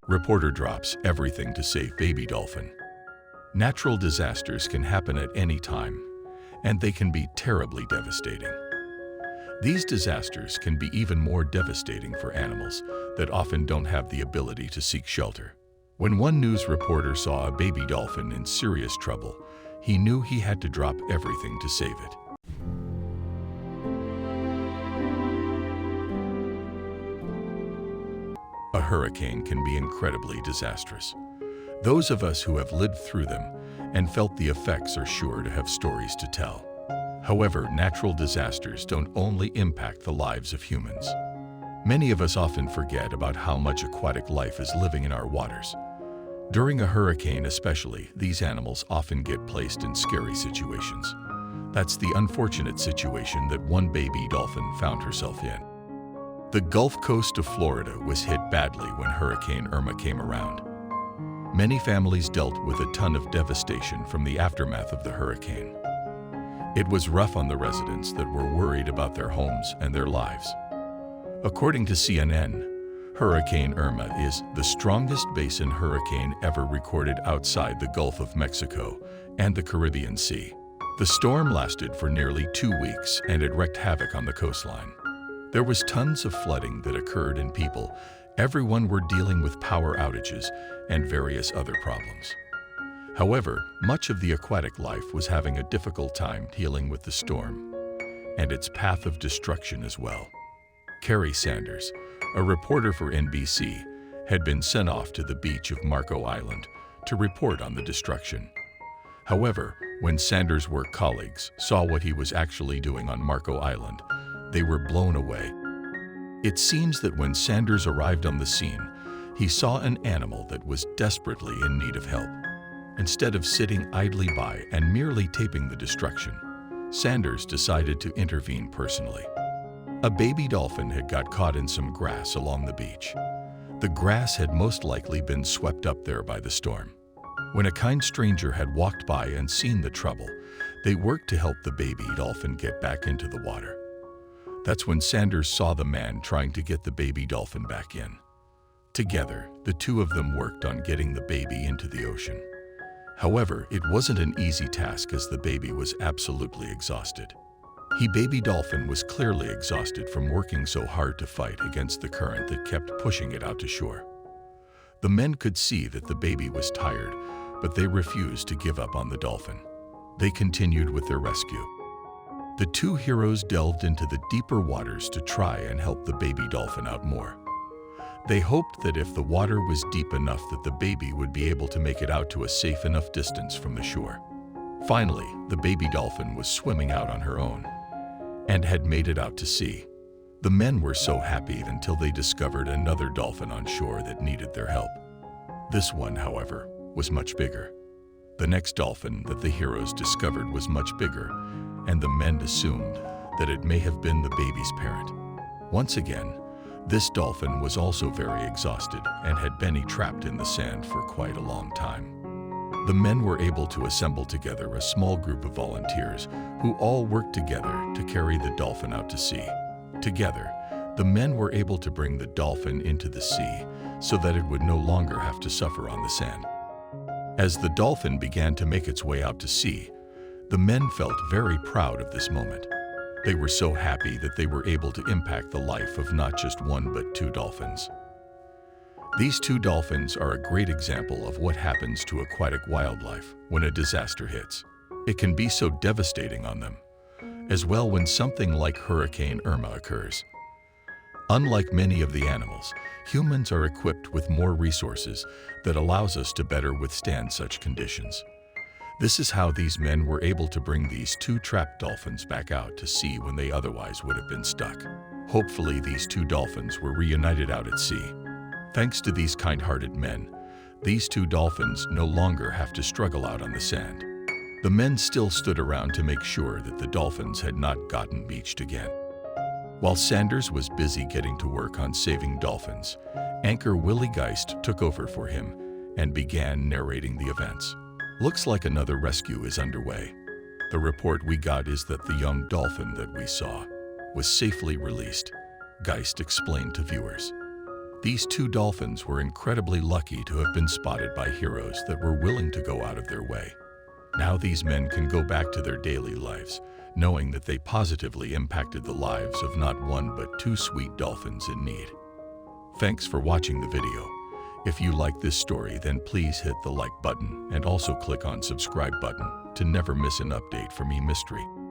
Reporter drops everything to save baby dolphin. Natural disasters can happen at any time, and they can be terribly devastating. These disasters can be even more devastating for animals that often don't have the ability to seek shelter. When one news reporter saw a baby dolphin in serious trouble, he knew he had to drop everything to save it. A hurricane can be incredibly disastrous. Those of us who have lived through them and felt the effects are sure to have stories to tell. However, natural disasters don't only impact the lives of humans. Many of us often forget about how much aquatic life is living in our waters. During a hurricane especially, these animals often get placed in scary situations. That's the unfortunate situation that one baby dolphin found herself in. The Gulf Coast of Florida was hit badly when Hurricane Irma came around. Many families dealt with a ton of devastation from the aftermath of the hurricane. It was rough on the residents that were worried about their homes and their lives. According to CNN, Hurricane Irma is the strongest basin hurricane ever recorded outside the Gulf of Mexico and the Caribbean Sea. The storm lasted for nearly 2 weeks and it wreaked havoc on the coastline. There was tons of flooding that occurred and people, everyone were dealing with power outages and various other problems. However, much of the aquatic life was having a difficult time dealing with the storm and its path of destruction as well. Carrie Sanders, a reporter for NBC, had been sent off to the beach of Marco Island to report on the destruction. However, when Sanders' work colleagues saw what he was actually doing on Marco Island, they were blown away. It seems that when Sanders arrived on the scene, he saw an animal that was desperately in need of help. Instead of sitting idly by and merely taping the destruction, Sanders decided to intervene personally. A baby dolphin had got caught in some grass along the beach. The grass had most likely been swept up there by the storm. When a kind stranger had walked by and seen the trouble, they worked to help the baby dolphin get back into the water. That's when Sanders saw the man trying to get the baby dolphin back in. Together, the two of them worked on getting the baby into the ocean. However, it wasn't an easy task as the baby was absolutely exhausted. Baby dolphin was clearly exhausted from working so hard to fight against the current that kept pushing it out to shore. The men could see that the baby was tired, but they refused to give up on the dolphin. They continued with their rescue. The two heroes delved into the deeper waters to try and help the baby dolphin out more. They hoped that if the water was deep enough that the baby would be able to make it out to a safe enough distance from the shore. Finally, the baby dolphin was swimming out on her own and had made it out to sea. The men were so happy until they discovered another dolphin on shore that needed their help. This one, however, was much bigger. The next dolphin that the heroes discovered was much bigger, and the men assumed that it may have been the baby's parent. Once again, this dolphin was also very exhausted and had been trapped in the sand for quite a long time. The men were able to assemble together a small group of volunteers who all worked together to carry the dolphin out to sea. Together, the men were able to bring the dolphin into the sea so that it would no longer have to suffer on the sand. As the dolphin began to make its way out to sea, the men felt very proud of this moment. They were so happy that they were able to impact the life of not just one but two dolphins. These two dolphins are a great example of what happens to aquatic wildlife when a disaster hits. It can be so devastating on them, as well when something like Hurricane Irma occurs. Unlike many of the animals, humans are equipped with more resources that allows us to better withstand such conditions. This is how these men were able to bring these two trapped dolphins back out to sea when they otherwise would have been stuck. Hopefully, these two dolphins were reunited out at sea. Thanks to these kind-hearted men, these two dolphins no longer have to struggle out on the sand. The men still stood around to make sure that the dolphins had not gotten beached again. While Sanders was busy getting to work on saving dolphins, anchor Willie Geist took over for him and began narrating the events. Looks like another rescue is underway. The report we got is that the young dolphin that we saw was safely released, Geist explained to viewers. These two dolphins were incredibly lucky to have been spotted by heroes that were willing to go out of their way. Now these men can go back to their daily lives, knowing that they positively impacted the lives of not one but two sweet dolphins in need. Thanks for watching the video. If you like this story, then please hit the like button and also click on subscribe button to never miss an update from eMystery.